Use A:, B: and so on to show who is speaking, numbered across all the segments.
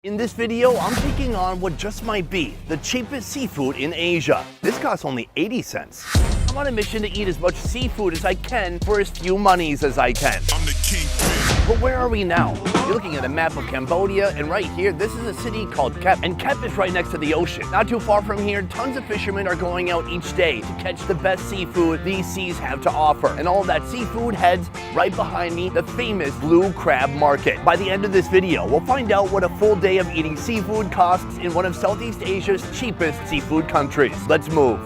A: In this video, I'm taking on what just might be the cheapest seafood in Asia. This costs only 80 cents. I'm on a mission to eat as much seafood as I can for as few monies as I can.
B: I'm the kingpin.
A: But where are we now? You're looking at a map of Cambodia, and right here, this is a city called Kep. And Kep is right next to the ocean. Not too far from here, tons of fishermen are going out each day to catch the best seafood these seas have to offer. And all of that seafood heads right behind me, the famous Blue Crab Market. By the end of this video, we'll find out what a full day of eating seafood costs in one of Southeast Asia's cheapest seafood countries. Let's move.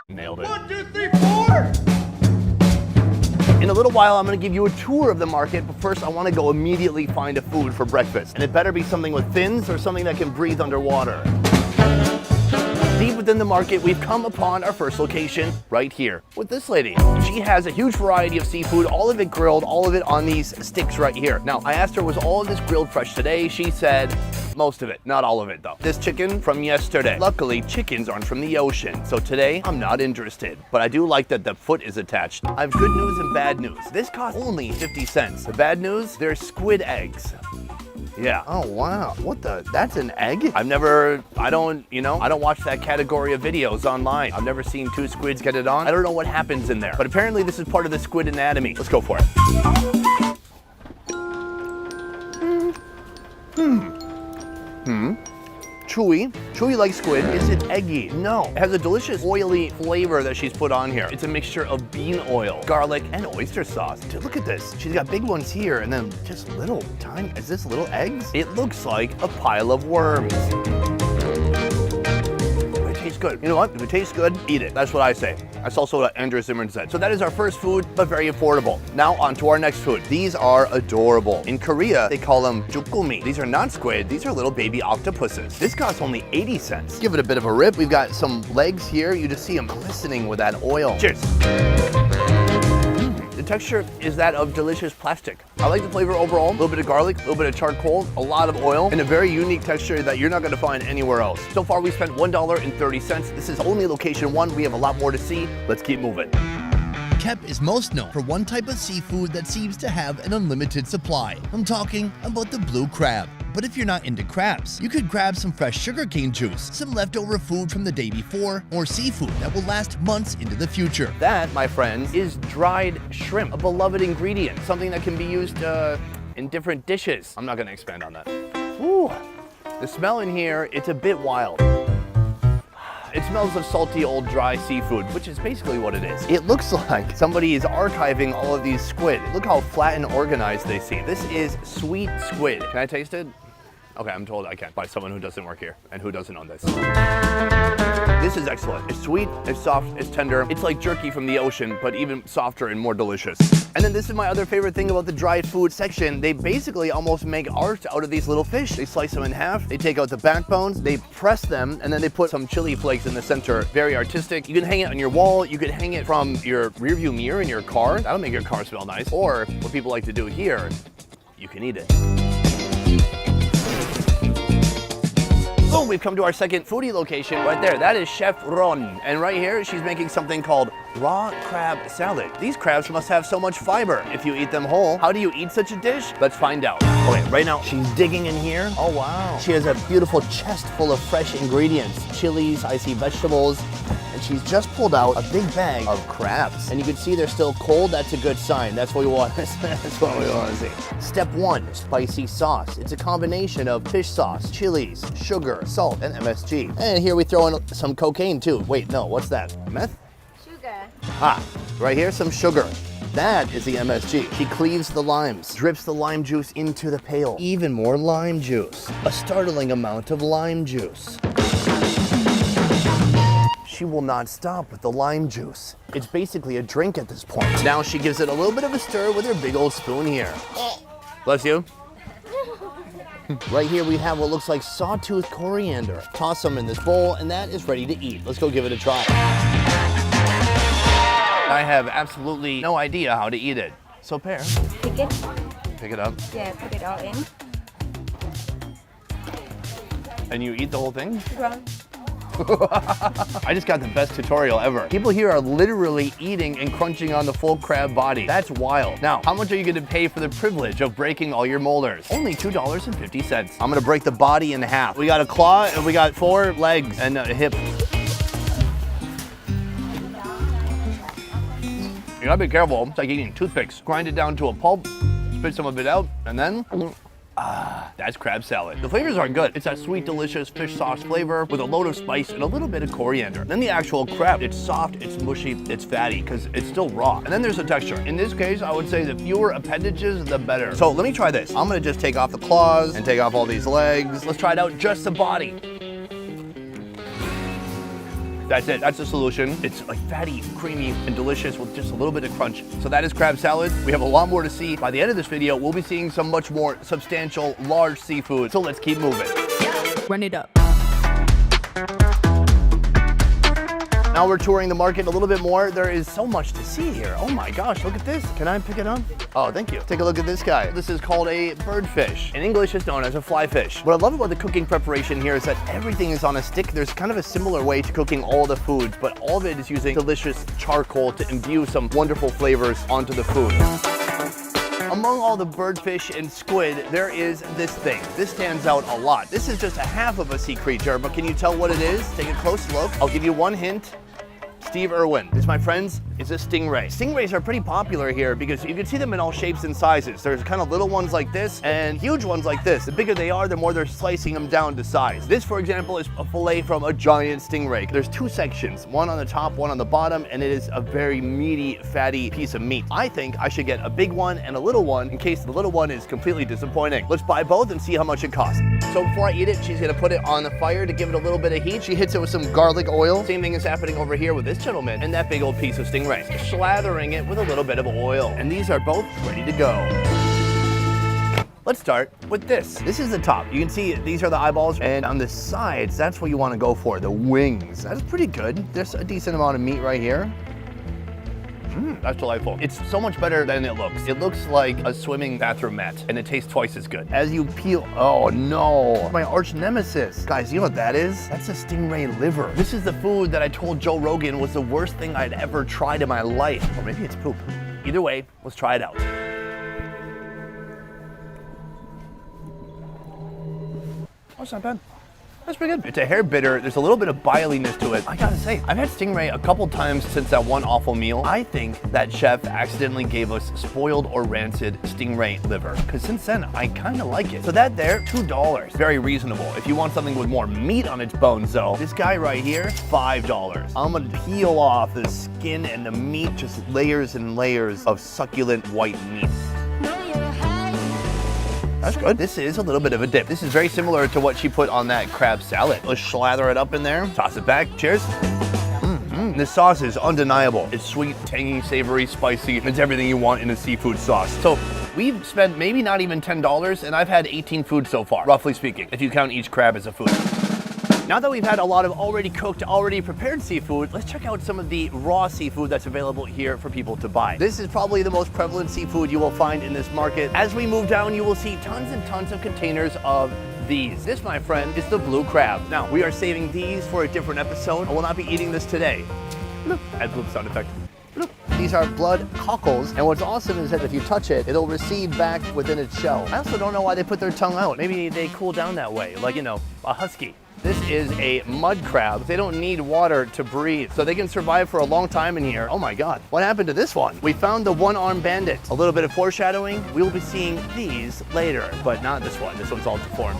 A: Nailed it.
B: 1, 2, 3, 4.
A: In a little while, I'm gonna give you a tour of the market, but first I wanna go immediately find a food for breakfast. And it better be something with fins or something that can breathe underwater. Deep within the market, we've come upon our first location right here with this lady. She has a huge variety of seafood, all of it grilled, all of it on these sticks right here. Now, I asked her, was all of this grilled fresh today? She said, most of it, not all of it though. This chicken from yesterday. Luckily, chickens aren't from the ocean, so today I'm not interested. But I do like that the foot is attached. I have good news and bad news. This costs only 50 cents. The bad news, they're squid eggs. Yeah. Oh, wow. What the? That's an egg? I don't watch that category of videos online. I've never seen two squids get it on. I don't know what happens in there. But apparently this is part of the squid anatomy. Let's go for it. Chewy like squid. Is it eggy? No. It has a delicious oily flavor that she's put on here. It's a mixture of bean oil, garlic, and oyster sauce. Dude, look at this. She's got big ones here and then just little tiny, is this little eggs? It looks like a pile of worms. It tastes good. You know what? If it tastes good, eat it. That's what I say. That's also what Andrew Zimmern said. So that is our first food, but very affordable. Now on to our next food. These are adorable. In Korea, they call them jukgumi. These are not squid, these are little baby octopuses. This costs only 80 cents. Give it a bit of a rip. We've got some legs here. You just see them glistening with that oil. Cheers. The texture is that of delicious plastic. I like the flavor overall. A little bit of garlic, a little bit of charcoal, a lot of oil, and a very unique texture that you're not gonna find anywhere else. So far, we spent $1.30. This is only location one. We have a lot more to see. Let's keep moving.
C: Kep is most known for one type of seafood that seems to have an unlimited supply. I'm talking about the blue crab. But if you're not into crabs, you could grab some fresh sugarcane juice, some leftover food from the day before, or seafood that will last months into the future.
A: That, my friends, is dried shrimp, a beloved ingredient, something that can be used in different dishes. I'm not gonna expand on that. Ooh, the smell in here, it's a bit wild. It smells of salty old dry seafood, which is basically what it is. It looks like somebody is archiving all of these squid. Look how flat and organized they seem. This is sweet squid. Can I taste it? Okay, I'm told I can't by someone who doesn't work here and who doesn't own this. This is excellent. It's sweet, it's soft, it's tender. It's like jerky from the ocean, but even softer and more delicious. And then this is my other favorite thing about the dried food section. They basically almost make art out of these little fish. They slice them in half, they take out the backbones, they press them, and then they put some chili flakes in the center. Very artistic. You can hang it on your wall, you could hang it from your rearview mirror in your car. That'll make your car smell nice. Or what people like to do here, you can eat it. Boom, we've come to our second foodie location right there. That is Chef Ron. And right here, she's making something called raw crab salad. These crabs must have so much fiber if you eat them whole. How do you eat such a dish? Let's find out. Okay, right now, she's digging in here. Oh, wow. She has a beautiful chest full of fresh ingredients. Chilies, I see vegetables. And she's just pulled out a big bag of crabs. And you can see they're still cold. That's a good sign. That's what we want. That's what we want to see. Step one, spicy sauce. It's a combination of fish sauce, chilies, sugar, salt, and MSG. And here we throw in some cocaine too. Wait, no, what's that? Meth?
D: Sugar.
A: Ah, right here, some sugar. That is the MSG. She cleaves the limes, drips the lime juice into the pail. Even more lime juice. A startling amount of lime juice. She will not stop with the lime juice. It's basically a drink at this point. Now she gives it a little bit of a stir with her big old spoon here. Bless you. Right here we have what looks like sawtooth coriander. Toss some in this bowl and that is ready to eat. Let's go give it a try. I have absolutely no idea how to eat it. So Pear,
D: Pick it.
A: pick it up.
D: Yeah, put it all in.
A: And you eat the whole thing?
D: Run.
A: I just got the best tutorial ever. People here are literally eating and crunching on the full crab body. That's wild. Now, how much are you gonna pay for the privilege of breaking all your molars? Only $2.50. I'm gonna break the body in half. We got a claw and we got 4 legs and a hip. You gotta be careful. It's like eating toothpicks. Grind it down to a pulp, spit some of it out, and then that's crab salad. The flavors are good. It's that sweet, delicious fish sauce flavor with a load of spice and a little bit of coriander. Then the actual crab, it's soft, it's mushy, it's fatty because it's still raw. And then there's the texture. In this case, I would say the fewer appendages, the better. So let me try this. I'm gonna just take off the claws and take off all these legs. Let's try it out, just the body. That's it, that's the solution. It's like fatty, creamy, and delicious with just a little bit of crunch. So that is crab salad. We have a lot more to see. By the end of this video, we'll be seeing some much more substantial, large seafood. So let's keep moving.
E: Run it up.
A: Now we're touring the market a little bit more. There is so much to see here. Oh my gosh, look at this. Can I pick it up? Oh, thank you. Take a look at this guy. This is called a birdfish. In English, it's known as a flyfish. What I love about the cooking preparation here is that everything is on a stick. There's kind of a similar way to cooking all the foods, but all of it is using delicious charcoal to imbue some wonderful flavors onto the food. Among all the birdfish and squid, there is this thing. This stands out a lot. This is just a half of a sea creature, but can you tell what it is? Take a close look. I'll give you one hint. Steve Irwin. This, my friends, is a stingray. Stingrays are pretty popular here because you can see them in all shapes and sizes. There's kind of little ones like this and huge ones like this. The bigger they are, the more they're slicing them down to size. This, for example, is a fillet from a giant stingray. There's 2 sections, one on the top, one on the bottom, and it is a very meaty, fatty piece of meat. I think I should get a big one and a little one in case the little one is completely disappointing. Let's buy both and see how much it costs. So before I eat it, she's gonna put it on the fire to give it a little bit of heat. She hits it with some garlic oil. Same thing is happening over here with this gentleman and that big old piece of stingray. Slathering it with a little bit of oil. And these are both ready to go. Let's start with this. This is the top. You can see these are the eyeballs, and on the sides, that's what you want to go for, the wings. That's pretty good. There's a decent amount of meat right here. That's delightful. It's so much better than it looks. It looks like a swimming bathroom mat, and it tastes twice as good. As you peel, oh no, my arch nemesis. Guys, you know what that is? That's a stingray liver. This is the food that I told Joe Rogan was the worst thing I'd ever tried in my life. Or maybe it's poop. Either way, let's try it out. Oh, it's not bad. That's pretty good. It's a hair bitter. There's a little bit of biliness to it. I gotta say, I've had stingray a couple times since that one awful meal. I think that chef accidentally gave us spoiled or rancid stingray liver, because since then, I kind of like it. So that there, $2. Very reasonable. If you want something with more meat on its bones though, this guy right here, $5. I'm gonna peel off the skin and the meat, just layers and layers of succulent white meat. That's good. This is a little bit of a dip. This is very similar to what she put on that crab salad. Let's slather it up in there, toss it back. Cheers. This sauce is undeniable. It's sweet, tangy, savory, spicy. It's everything you want in a seafood sauce. So we've spent maybe not even $10, and I've had 18 foods so far, roughly speaking, if you count each crab as a food. Now that we've had a lot of already cooked, already prepared seafood, let's check out some of the raw seafood that's available here for people to buy. This is probably the most prevalent seafood you will find in this market. As we move down, you will see tons and tons of containers of these. This, my friend, is the blue crab. Now, we are saving these for a different episode. I will not be eating this today. Bloop. Add bloop sound effect. Bloop. These are blood cockles, and what's awesome is that if you touch it, it'll recede back within its shell. I also don't know why they put their tongue out. Maybe they cool down that way, like, you know, a husky. This is a mud crab. They don't need water to breathe, so they can survive for a long time in here. Oh my God, what happened to this one? We found the one-armed bandit. A little bit of foreshadowing. We'll be seeing these later, but not this one. This one's all deformed.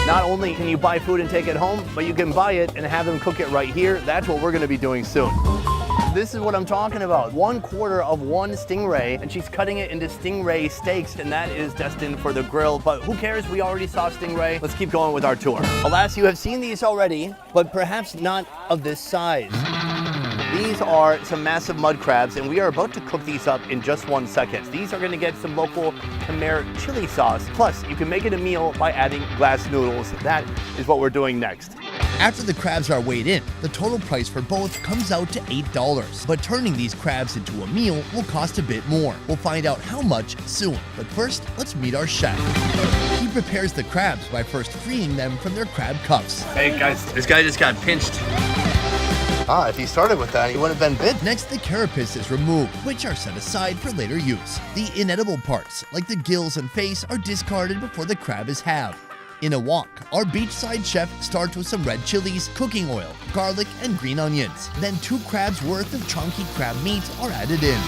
A: Not only can you buy food and take it home, but you can buy it and have them cook it right here. That's what we're gonna be doing soon. This is what I'm talking about. 1/4 of one stingray, and she's cutting it into stingray steaks, and that is destined for the grill, but who cares? We already saw stingray. Let's keep going with our tour. Alas, you have seen these already, but perhaps not of this size. These are some massive mud crabs, and we are about to cook these up in just 1 second. These are gonna get some local Khmer chili sauce. Plus, you can make it a meal by adding glass noodles. That is what we're doing next.
C: After the crabs are weighed in, the total price for both comes out to $8. But turning these crabs into a meal will cost a bit more. We'll find out how much soon. But first, let's meet our chef. Keep prepares the crabs by first freeing them from their crab cuffs.
A: Hey guys, this guy just got pinched. Ah, if he started with that, he wouldn't have been bit.
C: Next, the carapace is removed, which are set aside for later use. The inedible parts, like the gills and face, are discarded before the crab is halved. In a wok, our beachside chef starts with some red chilies, cooking oil, garlic, and green onions. Then 2 crabs worth of chunky crab meat are added in.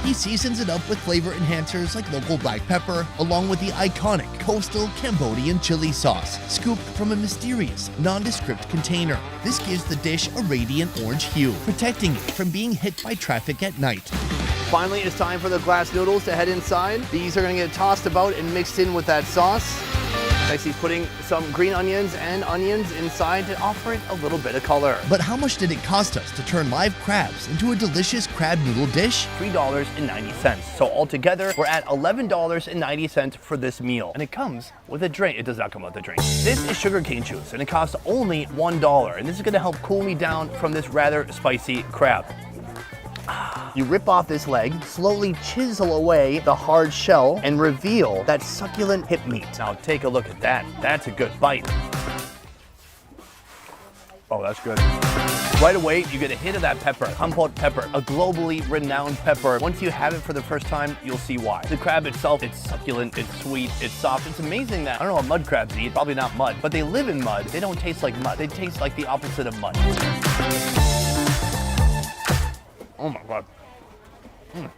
C: He seasons it up with flavor enhancers like local black pepper, along with the iconic coastal Cambodian chili sauce, scooped from a mysterious, nondescript container. This gives the dish a radiant orange hue, protecting it from being hit by traffic at night.
A: Finally, it's time for the glass noodles to head inside. These are gonna get tossed about and mixed in with that sauce. Next, he's putting some green onions and onions inside to offer it a little bit of color.
C: But how much did it cost us to turn live crabs into a delicious crab noodle dish?
A: $3.90. So altogether, we're at $11.90 for this meal. And it comes with a drink. It does not come with a drink. This is sugarcane juice, and it costs only $1. And this is gonna help cool me down from this rather spicy crab. You rip off this leg, slowly chisel away the hard shell, and reveal that succulent hip meat. Now take a look at that. That's a good bite. Oh, that's good. Right away, you get a hit of that pepper, Humboldt pepper, a globally renowned pepper. Once you have it for the first time, you'll see why. The crab itself, it's succulent, it's sweet, it's soft. It's amazing that, I don't know what mud crabs eat, probably not mud, but they live in mud. They don't taste like mud. They taste like the opposite of mud. Oh my God. Can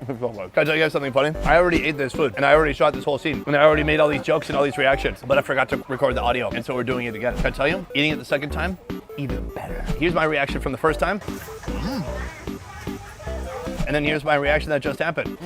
A: I tell you guys something funny? I already ate this food and I already shot this whole scene and I already made all these jokes and all these reactions, but I forgot to record the audio, and so we're doing it again. Can I tell you? Eating it the second time, even better. Here's my reaction from the first time. And then here's my reaction that just happened.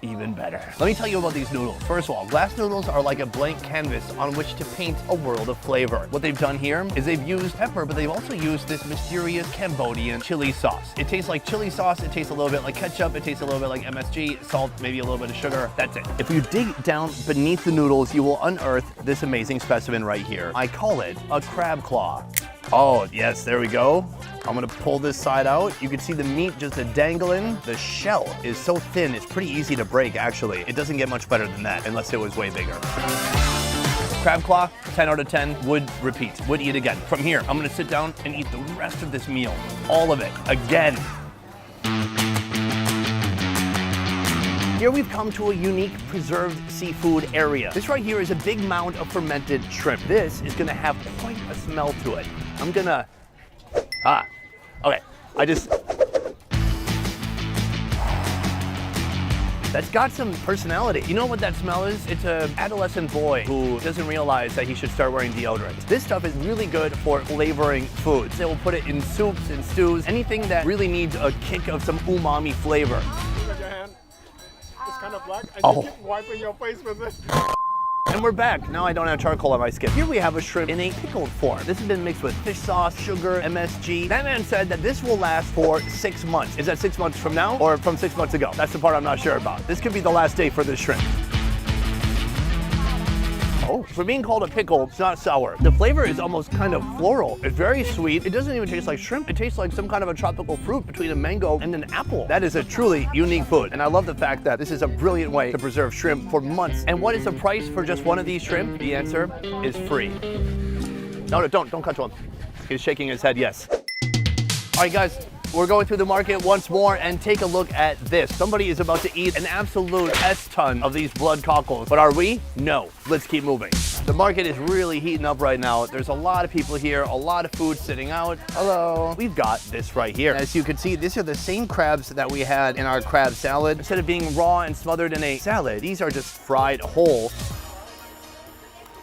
A: Even better. Let me tell you about these noodles. First of all, glass noodles are like a blank canvas on which to paint a world of flavor. What they've done here is they've used pepper, but they've also used this mysterious Cambodian chili sauce. It tastes like chili sauce, it tastes a little bit like ketchup, it tastes a little bit like MSG, salt, maybe a little bit of sugar, that's it. If you dig down beneath the noodles, you will unearth this amazing specimen right here. I call it a crab claw. Oh, yes, there we go. I'm gonna pull this side out. You can see the meat just dangling. The shell is so thin, it's pretty easy to break, actually. It doesn't get much better than that, unless it was way bigger. Crab claw, 10 out of 10, would repeat, would eat again. From here, I'm gonna sit down and eat the rest of this meal. All of it, again. Here we've come to a unique preserved seafood area. This right here is a big mound of fermented shrimp. This is gonna have quite a smell to it. I'm gonna, okay, that's got some personality. You know what that smell is? It's an adolescent boy who doesn't realize that he should start wearing deodorant. This stuff is really good for flavoring foods. They will put it in soups and stews, anything that really needs a kick of some umami flavor.
B: Look at your hand. It's kind of black. And
A: Oh.
B: you keep wiping your face with it.
A: And we're back. Now I don't have charcoal on my skin. Here we have a shrimp in a pickled form. This has been mixed with fish sauce, sugar, MSG. That man said that this will last for 6 months. Is that 6 months from now or from 6 months ago? That's the part I'm not sure about. This could be the last day for this shrimp. Oh, for being called a pickle, it's not sour. The flavor is almost kind of floral. It's very sweet. It doesn't even taste like shrimp. It tastes like some kind of a tropical fruit between a mango and an apple. That is a truly unique food. And I love the fact that this is a brilliant way to preserve shrimp for months. And what is the price for just one of these shrimp? The answer is free. No, don't cut to him. He's shaking his head yes. All right, guys. We're going through the market once more and take a look at this. Somebody is about to eat an absolute S-ton of these blood cockles. But are we? No. Let's keep moving. The market is really heating up right now. There's a lot of people here, a lot of food sitting out. Hello. We've got this right here. As you can see, these are the same crabs that we had in our crab salad. Instead of being raw and smothered in a salad, these are just fried whole.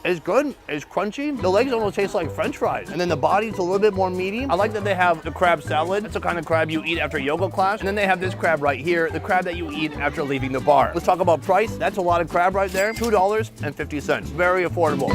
A: It's good, it's crunchy. The legs almost taste like French fries. And then the body's a little bit more meaty. I like that they have the crab salad. That's the kind of crab you eat after yoga class. And then they have this crab right here, the crab that you eat after leaving the bar. Let's talk about price. That's a lot of crab right there. $2.50, very affordable.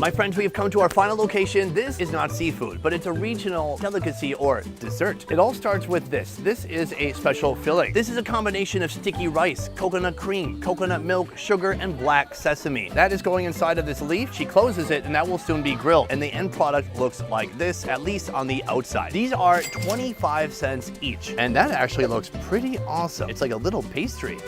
A: My friends, we have come to our final location. This is not seafood, but it's a regional delicacy or dessert. It all starts with this. This is a special filling. This is a combination of sticky rice, coconut cream, coconut milk, sugar, and black sesame. That is going inside of this leaf. She closes it, and that will soon be grilled. And the end product looks like this, at least on the outside. These are 25 cents each, and that actually looks pretty awesome. It's like a little pastry.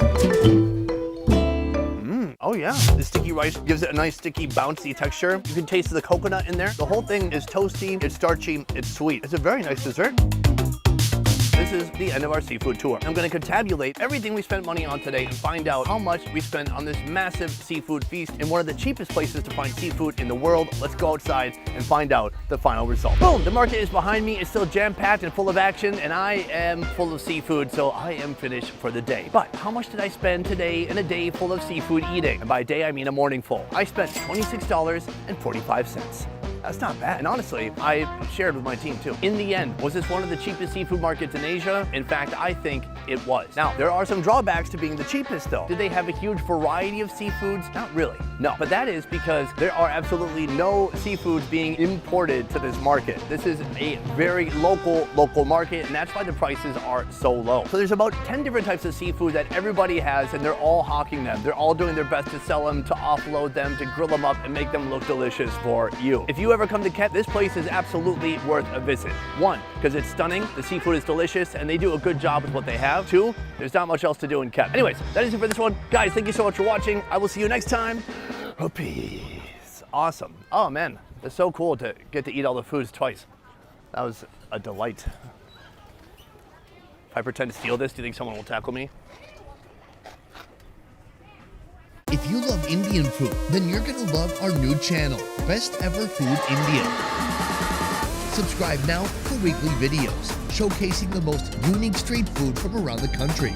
A: Oh Oh yeah, the sticky rice gives it a nice sticky, bouncy texture. You can taste the coconut in there. The whole thing is toasty, it's starchy, it's sweet. It's a very nice dessert. This is the end of our seafood tour. I'm gonna contabulate everything we spent money on today and find out how much we spent on this massive seafood feast in one of the cheapest places to find seafood in the world. Let's go outside and find out the final result. Boom, the market is behind me. It's still jam-packed and full of action, and I am full of seafood, so I am finished for the day. But how much did I spend today in a day full of seafood eating? And by day, I mean a morning full. I spent $26.45. That's not bad. And honestly, I shared with my team too. In the end, was this one of the cheapest seafood markets in Asia? In fact, I think it was. Now, there are some drawbacks to being the cheapest though. Did they have a huge variety of seafoods? Not really, no. But that is because there are absolutely no seafoods being imported to this market. This is a very local market, and that's why the prices are so low. So there's about 10 different types of seafood that everybody has, and they're all hawking them. They're all doing their best to sell them, to offload them, to grill them up and make them look delicious for you. If you ever come to Kep, this place is absolutely worth a visit. One, because it's stunning, the seafood is delicious, and they do a good job with what they have. Two, there's not much else to do in Kep. Anyways, that is it for this one. Guys, thank you so much for watching. I will see you next time. Peace. Awesome. Oh man, it's so cool to get to eat all the foods twice. That was a delight. If I pretend to steal this, do you think someone will tackle me?
C: If you love Indian food, then you're gonna love our new channel, Best Ever Food India. Subscribe now for weekly videos showcasing the most unique street food from around the country.